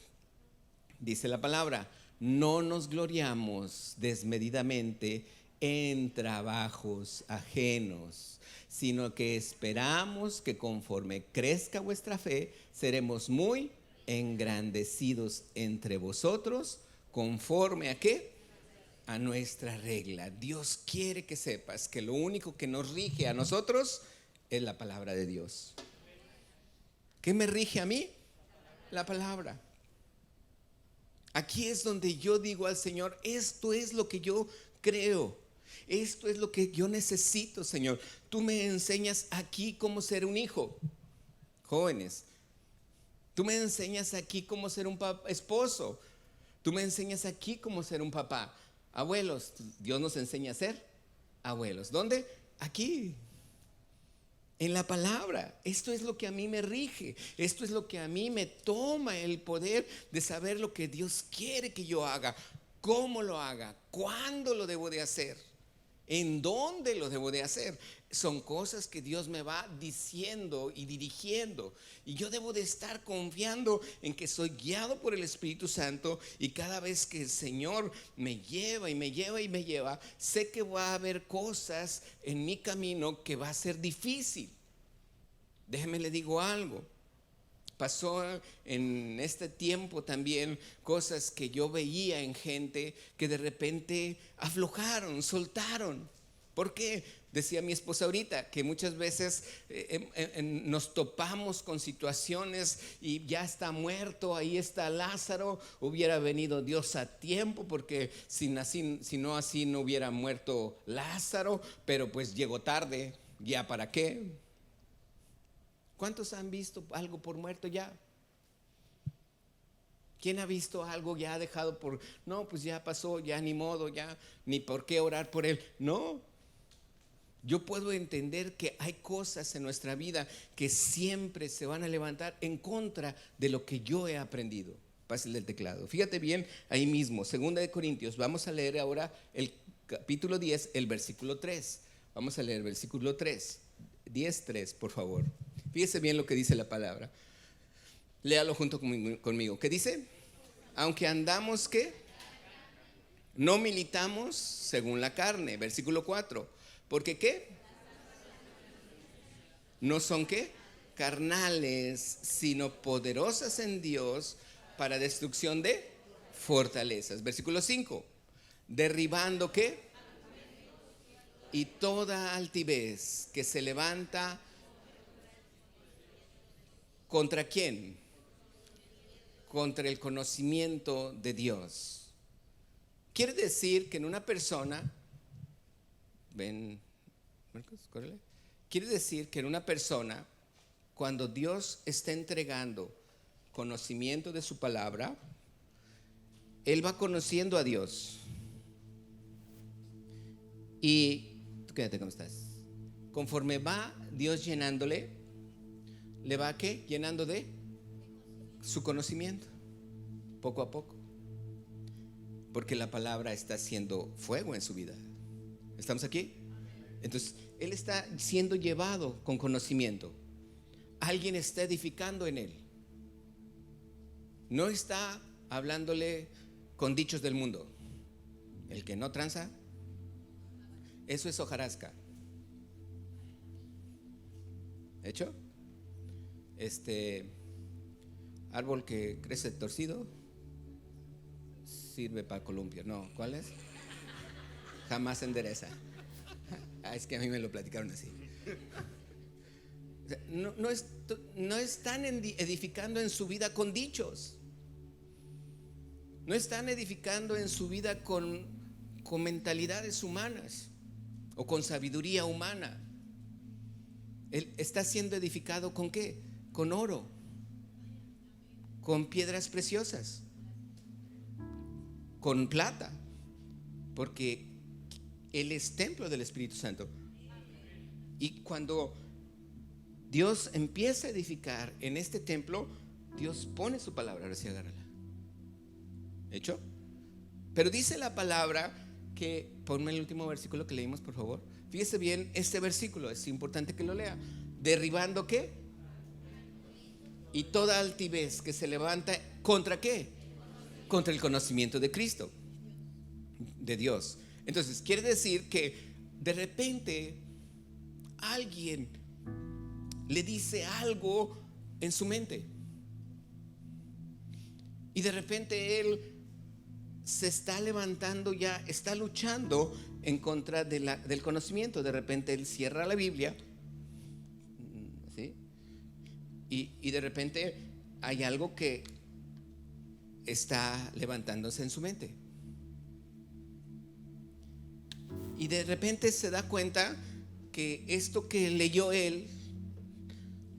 Dice la palabra, no nos gloriamos desmedidamente en trabajos ajenos, sino que esperamos que conforme crezca vuestra fe, seremos muy engrandecidos entre vosotros, conforme a ¿qué? A nuestra regla. Dios quiere que sepas que lo único que nos rige a nosotros es la palabra de Dios. ¿Qué me rige a mí? La palabra. Aquí es donde yo digo al Señor, esto es lo que yo creo, esto es lo que yo necesito, Señor. Tú me enseñas aquí cómo ser un hijo, jóvenes. Tú me enseñas aquí cómo ser un esposo. Tú me enseñas aquí cómo ser un papá. Abuelos, Dios nos enseña a ser abuelos. ¿Dónde? Aquí. En la palabra. Esto es lo que a mí me rige. Esto es lo que a mí me toma el poder de saber lo que Dios quiere que yo haga, cómo lo haga, cuándo lo debo de hacer, en dónde lo debo de hacer. Son cosas que Dios me va diciendo y dirigiendo, y yo debo de estar confiando en que soy guiado por el Espíritu Santo. Y cada vez que el Señor me lleva y me lleva y me lleva, sé que va a haber cosas en mi camino que va a ser difícil. Déjeme le digo algo. Pasó en este tiempo también cosas que yo veía en gente que de repente aflojaron, soltaron. ¿Por qué? Decía mi esposa ahorita que muchas veces nos topamos con situaciones y ya está muerto, ahí está Lázaro. Hubiera venido Dios a tiempo, porque si no así no hubiera muerto Lázaro, pero pues llegó tarde. ¿Ya para qué? ¿Cuántos han visto algo por muerto ya? ¿Quién ha visto algo ya dejado por, no, pues ya pasó, ya ni modo, ya ni por qué orar por él? No. yo puedo entender que hay cosas en nuestra vida que siempre se van a levantar en contra de lo que yo he aprendido. Pásale el teclado. Fíjate bien ahí mismo, 2 Corintios. Vamos a leer ahora el capítulo 10, el versículo 3. Vamos a leer el versículo 3. 10:3, por favor. Fíjese bien lo que dice la palabra. Léalo junto conmigo. ¿Qué dice? Aunque andamos, ¿qué? No militamos según la carne. Versículo 4. ¿Porque qué? No son, ¿qué? Carnales, sino poderosas en Dios para destrucción de fortalezas. Versículo 5. Derribando, ¿qué? Y toda altivez que se levanta ¿contra quién? Contra el conocimiento de Dios. Quiere decir que en una persona, ven, Marcos, córrele. Quiere decir que en una persona, cuando Dios está entregando conocimiento de su palabra, él va conociendo a Dios. Y quédate como estás. Conforme va Dios llenándole, le va ¿qué? Llenando de su conocimiento, poco a poco. Porque la palabra está haciendo fuego en su vida. ¿Estamos aquí? Entonces, él está siendo llevado con conocimiento. Alguien está edificando en él. No está hablándole con dichos del mundo. El que no tranza, eso es hojarasca. ¿Hecho? Árbol que crece torcido sirve para columpio. No, ¿cuál es? Jamás endereza. Es que a mí me lo platicaron así. O sea, no están edificando en su vida con dichos. No están edificando en su vida con mentalidades humanas o con sabiduría humana. Él está siendo edificado ¿con qué? Con oro, con piedras preciosas, con plata, porque Él es templo del Espíritu Santo. Y cuando Dios empieza a edificar en este templo, Dios pone su palabra. Ahora sí, agárrala. ¿Hecho? Pero dice la palabra que, ponme el último versículo que leímos, por favor. Fíjese bien este versículo, es importante que lo lea. Derribando ¿qué? Y toda altivez que se levanta ¿contra qué? Contra el conocimiento de Cristo, de Dios. Entonces quiere decir que de repente alguien le dice algo en su mente y de repente él se está levantando, ya está luchando en contra del conocimiento. De repente él cierra la Biblia, ¿sí? Y de repente hay algo que está levantándose en su mente. Y de repente se da cuenta que esto que leyó él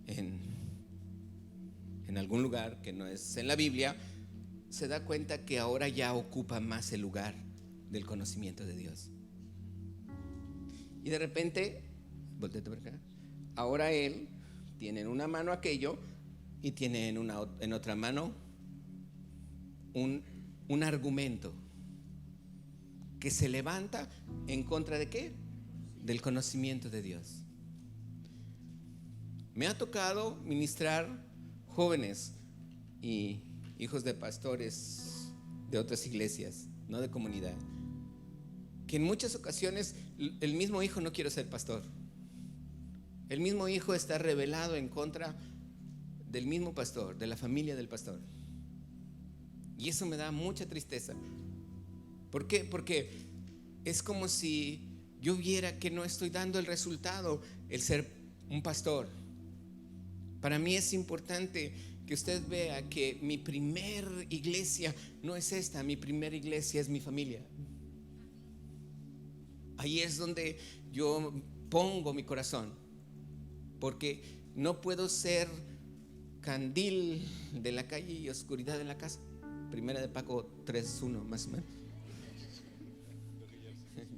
en algún lugar que no es en la Biblia, se da cuenta que ahora ya ocupa más el lugar del conocimiento de Dios. Y de repente, volteate por acá, ahora él tiene en una mano aquello y tiene en otra mano un argumento que se levanta en contra de ¿qué? Del conocimiento de Dios. Me ha tocado ministrar jóvenes y hijos de pastores de otras iglesias, no de comunidad, que en muchas ocasiones el mismo hijo no quiere ser pastor. El mismo hijo está rebelado en contra del mismo pastor, de la familia del pastor. Y eso me da mucha tristeza. ¿Por qué? Porque es como si yo viera que no estoy dando el resultado el ser un pastor. Para mí es importante que usted vea que mi primer iglesia no es esta, mi primera iglesia es mi familia. Ahí es donde yo pongo mi corazón, porque no puedo ser candil de la calle y oscuridad en la casa. Primera de Paco 3:1 más o menos.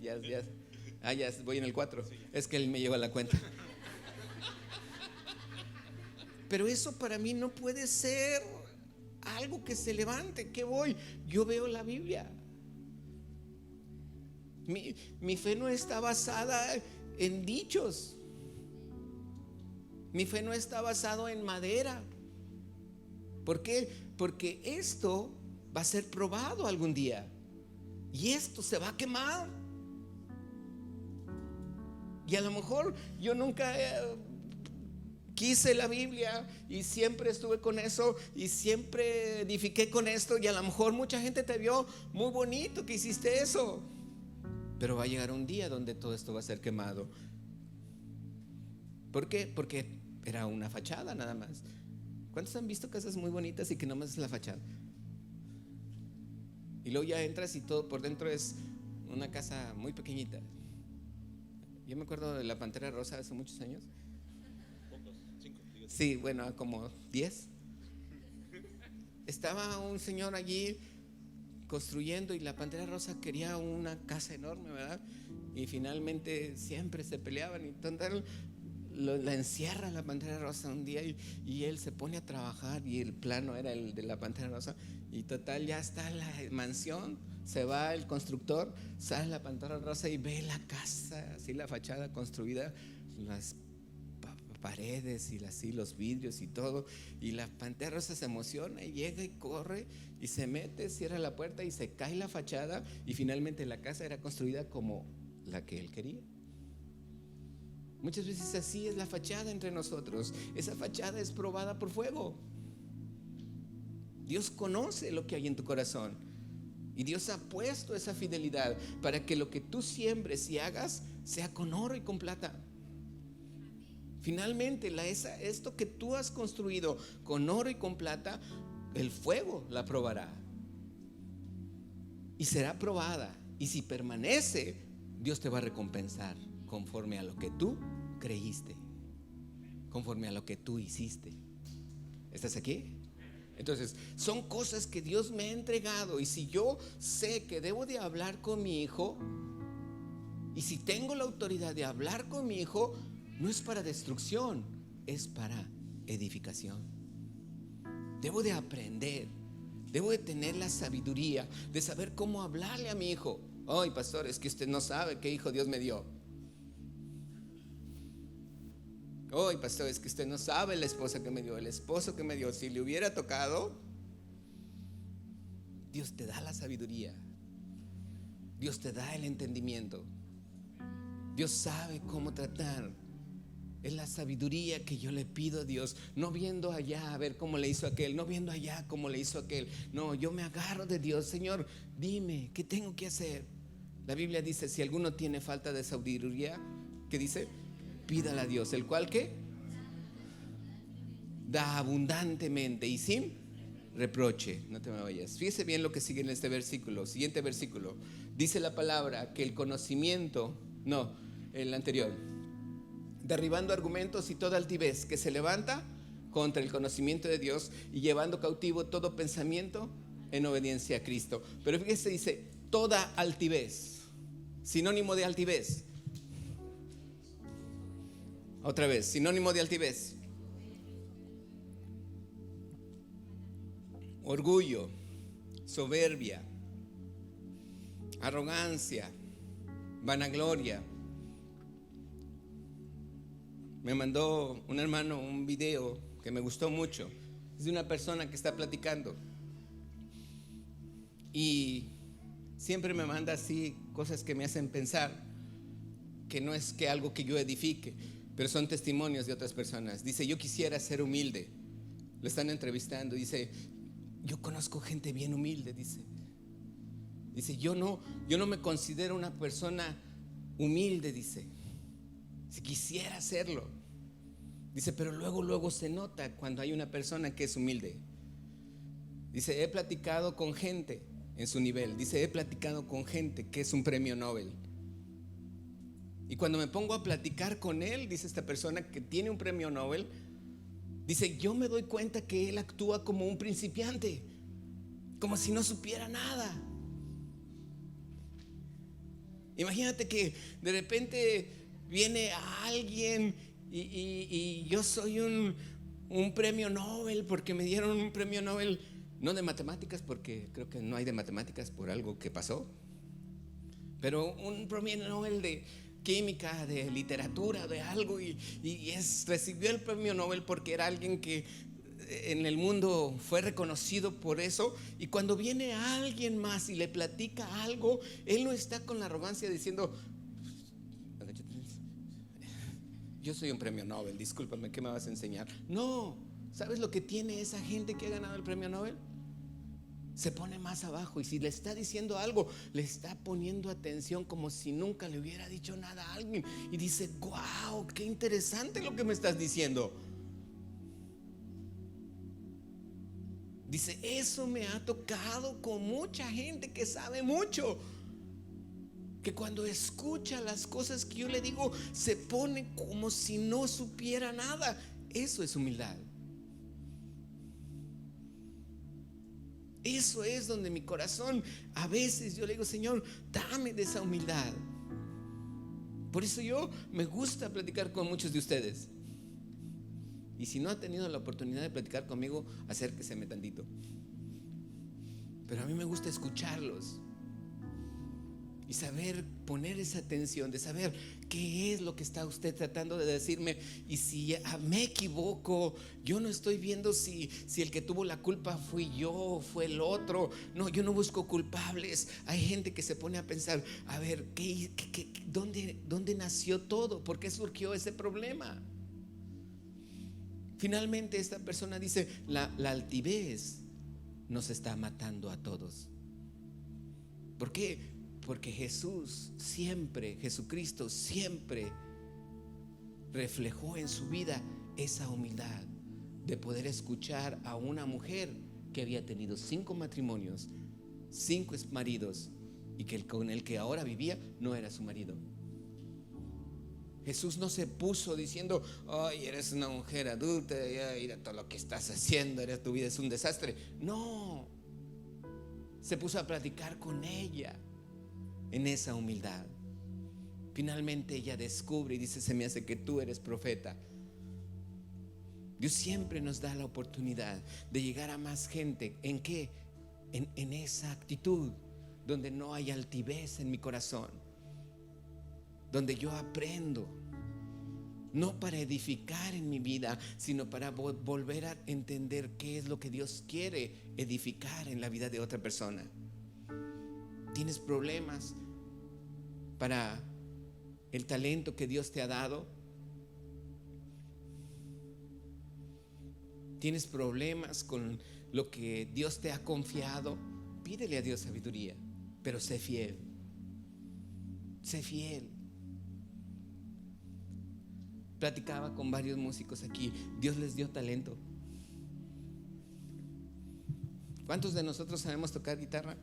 Ya. Ya voy en el 4. Es que él me lleva la cuenta. Pero eso para mí no puede ser algo que se levante. ¿Qué voy? Yo veo la Biblia. Mi fe no está basada en dichos. Mi fe no está basado en madera. ¿Por qué? Porque esto va a ser probado algún día. Y esto se va a quemar. Y a lo mejor yo nunca quise la Biblia y siempre estuve con eso y siempre edifiqué con esto, y a lo mejor mucha gente te vio muy bonito que hiciste eso. Pero va a llegar un día donde todo esto va a ser quemado. ¿Por qué? Porque era una fachada nada más. ¿Cuántos han visto casas muy bonitas y que nomás es la fachada? Y luego ya entras y todo por dentro es una casa muy pequeñita. Yo me acuerdo de la Pantera Rosa hace muchos años. Sí, bueno, como 10. Estaba un señor allí construyendo y la Pantera Rosa quería una casa enorme, ¿verdad? Y finalmente siempre se peleaban y total, la encierra la Pantera Rosa un día y él se pone a trabajar y el plano era el de la Pantera Rosa y total ya está la mansión, se va el constructor, sale la Pantera Rosa y ve la casa, así la fachada construida, las paredes y así los vidrios y todo, y la Pantera Rosa se emociona y llega y corre y se mete, cierra la puerta y se cae la fachada y finalmente la casa era construida como la que él quería. Muchas veces así es la fachada entre nosotros. Esa fachada es probada por fuego. Dios conoce lo que hay en tu corazón y Dios ha puesto esa fidelidad para que lo que tú siembres y hagas sea con oro y con plata. Finalmente esto que tú has construido con oro y con plata, el fuego la probará y será probada, y si permanece, Dios te va a recompensar conforme a lo que tú creíste, conforme a lo que tú hiciste. ¿Estás aquí? Entonces, son cosas que Dios me ha entregado, y si yo sé que debo de hablar con mi hijo, y si tengo la autoridad de hablar con mi hijo, no es para destrucción, es para edificación. Debo de aprender, debo de tener la sabiduría de saber cómo hablarle a mi hijo. Ay, pastor, es que usted no sabe qué hijo Dios me dio. Ay, pastor, es que usted no sabe la esposa que me dio, el esposo que me dio. Si le hubiera tocado, Dios te da la sabiduría, Dios te da el entendimiento, Dios sabe cómo tratar. Es la sabiduría que yo le pido a Dios, no viendo allá a ver cómo le hizo aquel, no viendo allá cómo le hizo aquel. No, yo me agarro de Dios. Señor, dime, ¿qué tengo que hacer? La Biblia dice, si alguno tiene falta de sabiduría, ¿qué dice? Pídala a Dios, el cual ¿qué? Da abundantemente y sin reproche. No te me vayas. Fíjese bien lo que sigue en este versículo. Siguiente versículo. Dice la palabra que el conocimiento, no, el anterior, derribando argumentos y toda altivez que se levanta contra el conocimiento de Dios y llevando cautivo todo pensamiento en obediencia a Cristo. Pero fíjese, dice toda altivez, sinónimo de altivez. Otra vez, sinónimo de altivez: orgullo, soberbia, arrogancia, vanagloria. Me mandó un hermano un video que me gustó mucho. Es de una persona que está platicando y siempre me manda así cosas que me hacen pensar, que no es que algo que yo edifique, pero son testimonios de otras personas. Dice, yo quisiera ser humilde. Lo están entrevistando. Dice, yo conozco gente bien humilde. Dice, yo no me considero una persona humilde. Dice, si quisiera hacerlo. Dice, pero luego se nota cuando hay una persona que es humilde. Dice, he platicado con gente en su nivel. Dice, he platicado con gente que es un premio Nobel. Y cuando me pongo a platicar con él, dice esta persona que tiene un premio Nobel, dice, yo me doy cuenta que él actúa como un principiante, como si no supiera nada. Imagínate que de repente viene alguien y yo soy un premio Nobel porque me dieron un premio Nobel, no de matemáticas, porque creo que no hay de matemáticas por algo que pasó, pero un premio Nobel de química, de literatura, de algo, recibió el premio Nobel porque era alguien que en el mundo fue reconocido por eso. Y cuando viene alguien más y le platica algo, él no está con la arrogancia diciendo: yo soy un premio Nobel, discúlpame, ¿qué me vas a enseñar? No, ¿sabes lo que tiene esa gente que ha ganado el premio Nobel? Se pone más abajo, y si le está diciendo algo, le está poniendo atención como si nunca le hubiera dicho nada a alguien, y dice: wow, qué interesante lo que me estás diciendo. Dice: eso me ha tocado con mucha gente que sabe mucho, que cuando escucha las cosas que yo le digo, se pone como si no supiera nada. Eso es humildad. Eso es donde mi corazón, a veces yo le digo: Señor, dame de esa humildad. Por eso yo me gusta platicar con muchos de ustedes. Y si no ha tenido la oportunidad de platicar conmigo, acérqueseme tantito. Pero a mí me gusta escucharlos y saber poner esa atención, de saber qué es lo que está usted tratando de decirme. Y si me equivoco, yo no estoy viendo si el que tuvo la culpa fui yo o fue el otro. No, yo no busco culpables. Hay gente que se pone a pensar: a ver, ¿dónde nació todo? ¿Por qué surgió ese problema? Finalmente esta persona dice: la altivez nos está matando a todos. ¿Por qué? Porque Jesucristo siempre reflejó en su vida esa humildad de poder escuchar a una mujer que había tenido 5 matrimonios, 5 maridos, y que con el que ahora vivía no era su marido. Jesús no se puso diciendo: ay, eres una mujer adulta, mira todo lo que estás haciendo, tu vida es un desastre. No, se puso a platicar con ella en esa humildad. Finalmente ella descubre y dice: se me hace que tú eres profeta. Dios siempre nos da la oportunidad de llegar a más gente. ¿En qué? En esa actitud donde no hay altivez en mi corazón, donde yo aprendo, no para edificar en mi vida, sino para volver a entender qué es lo que Dios quiere edificar en la vida de otra persona. ¿Tienes problemas para el talento que Dios te ha dado? ¿Tienes problemas con lo que Dios te ha confiado? Pídele a Dios sabiduría, pero sé fiel. Sé fiel. Platicaba con varios músicos aquí. Dios les dio talento. ¿Cuántos de nosotros sabemos tocar guitarra?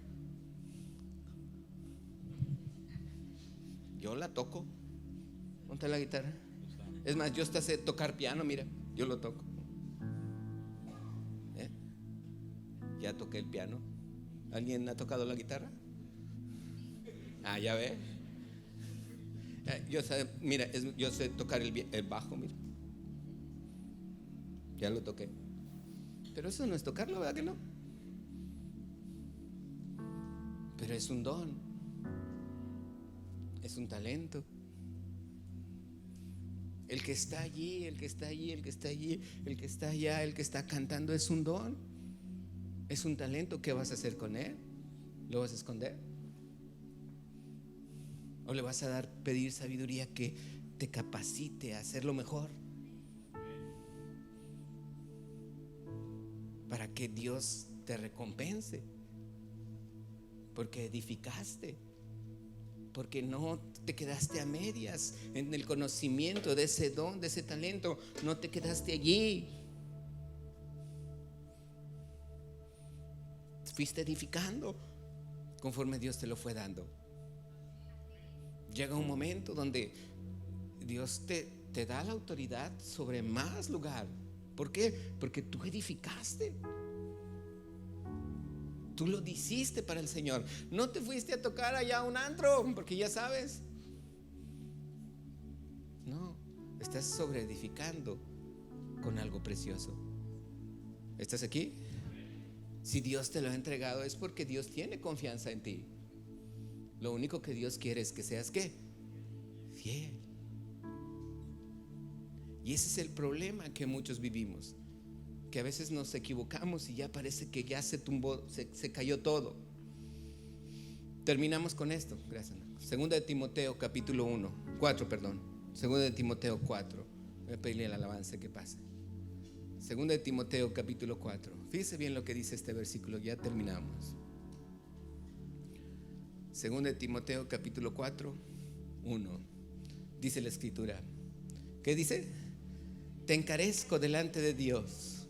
Yo la toco. ¿Dónde está la guitarra? Es más, yo hasta sé tocar piano, mira, yo lo toco. Ya toqué el piano. ¿Alguien ha tocado la guitarra? Ah, ya ve. Yo sé tocar el bajo, mira. Ya lo toqué. Pero eso no es tocarlo, ¿verdad que no? Pero es un don. Es un talento. El que está allí, el que está allí, el que está allí, el que está allá, el que está cantando, es un don. Es un talento. ¿Qué vas a hacer con él? ¿Lo vas a esconder? ¿O le vas a pedir sabiduría que te capacite a hacerlo mejor? Para que Dios te recompense. Porque edificaste. Porque no te quedaste a medias en el conocimiento de ese don, de ese talento. No te quedaste allí. Fuiste edificando conforme Dios te lo fue dando. Llega un momento donde Dios te da la autoridad sobre más lugar. ¿Por qué? Porque tú edificaste. Tú lo hiciste para el Señor. No te fuiste a tocar allá a un antro, porque ya sabes. No, estás sobreedificando con algo precioso. ¿Estás aquí? Si Dios te lo ha entregado es porque Dios tiene confianza en ti. Lo único que Dios quiere es que seas ¿qué? Fiel. Y ese es el problema que muchos vivimos, que a veces nos equivocamos y ya parece que ya se tumbó, se cayó todo. Terminamos con esto, gracias. Segunda de Timoteo capítulo 4. Segunda de Timoteo 4. Voy a pedirle al alabanza que pase. Segunda de Timoteo capítulo 4. Fíjese bien lo que dice este versículo, ya terminamos. Segunda de Timoteo capítulo 4, 1. Dice la escritura. ¿Qué dice? Te encarezco delante de Dios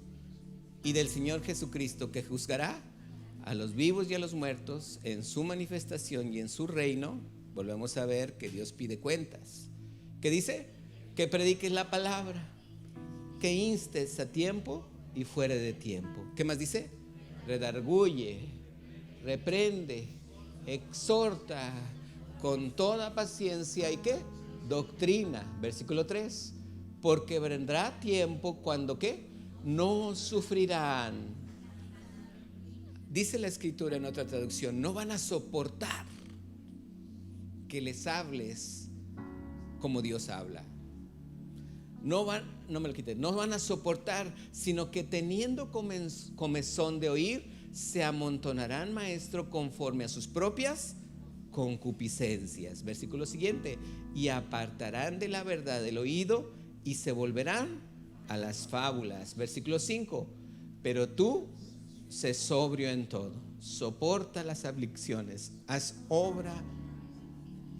y del Señor Jesucristo, que juzgará a los vivos y a los muertos en su manifestación y en su reino. Volvemos a ver que Dios pide cuentas. ¿Qué dice? Que prediques la palabra, que instes a tiempo y fuera de tiempo. ¿Qué más dice? Redarguye, reprende, exhorta con toda paciencia y ¿qué? Doctrina. Versículo 3. Porque vendrá tiempo cuando ¿qué? No sufrirán. Dice la escritura en otra traducción, no van a soportar que les hables como Dios habla. No van a soportar, sino que teniendo comezón de oír, se amontonarán maestro conforme a sus propias concupiscencias. Versículo siguiente. Y apartarán de la verdad el oído y se volverán a las fábulas. Versículo 5. Pero tú sé sobrio en todo, soporta las aflicciones, haz obra,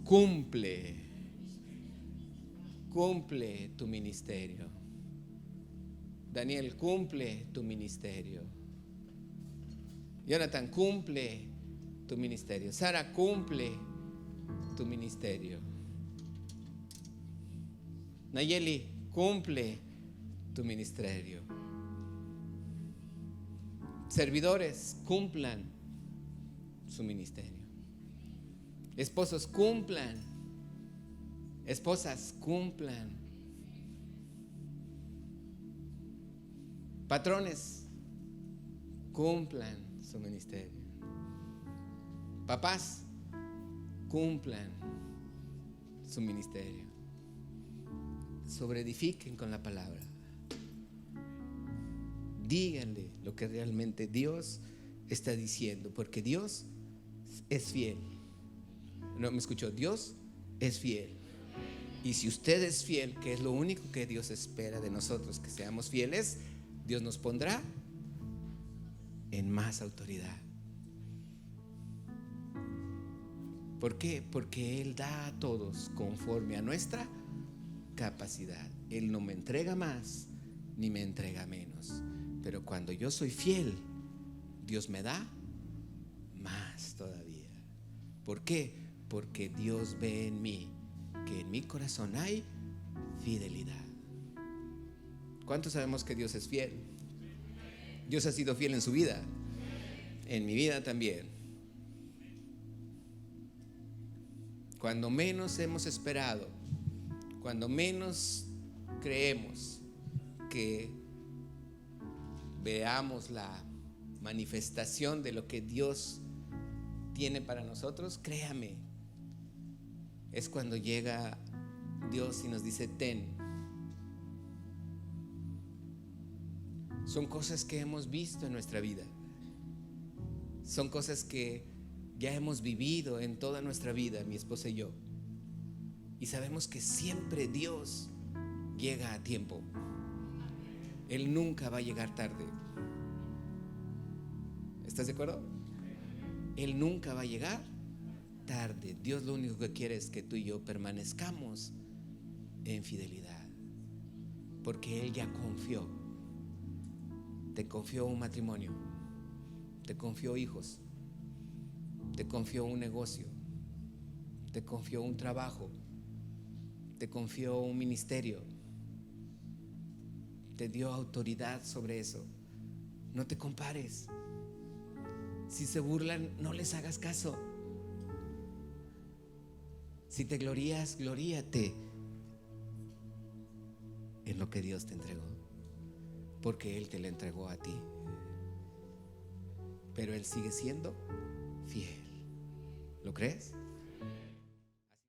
cumple tu ministerio. Daniel, cumple tu ministerio. Jonathan, cumple tu ministerio. Sara, cumple tu ministerio. Nayeli, cumple tu ministerio. Servidores, cumplan su ministerio. Esposos, cumplan. Esposas, cumplan. Patrones, cumplan su ministerio. Papás, cumplan su ministerio. Sobreedifiquen con la palabra. Díganle lo que realmente Dios está diciendo, porque Dios es fiel. No me escuchó. Dios es fiel. Y si usted es fiel, que es lo único que Dios espera de nosotros, que seamos fieles, Dios nos pondrá en más autoridad. ¿Por qué? Porque Él da a todos conforme a nuestra capacidad. Él no me entrega más ni me entrega menos. Pero cuando yo soy fiel, Dios me da más todavía. ¿Por qué? Porque Dios ve en mí que en mi corazón hay fidelidad. ¿Cuántos sabemos que Dios es fiel? Dios ha sido fiel en su vida, en mi vida también. Cuando menos hemos esperado, cuando menos creemos que veamos la manifestación de lo que Dios tiene para nosotros, créame, es cuando llega Dios y nos dice: ten. Son cosas que hemos visto en nuestra vida, son cosas que ya hemos vivido en toda nuestra vida, mi esposa y yo, y sabemos que siempre Dios llega a tiempo. Él nunca va a llegar tarde. ¿Estás de acuerdo? Él nunca va a llegar tarde. Dios lo único que quiere es que tú y yo permanezcamos en fidelidad, porque Él ya confió. Te confió un matrimonio, te confió hijos, te confió un negocio, te confió un trabajo, te confió un ministerio, te dio autoridad sobre eso. No te compares. Si se burlan, no les hagas caso. Si te glorías, gloríate en lo que Dios te entregó, porque Él te lo entregó a ti. Pero Él sigue siendo fiel. ¿Lo crees?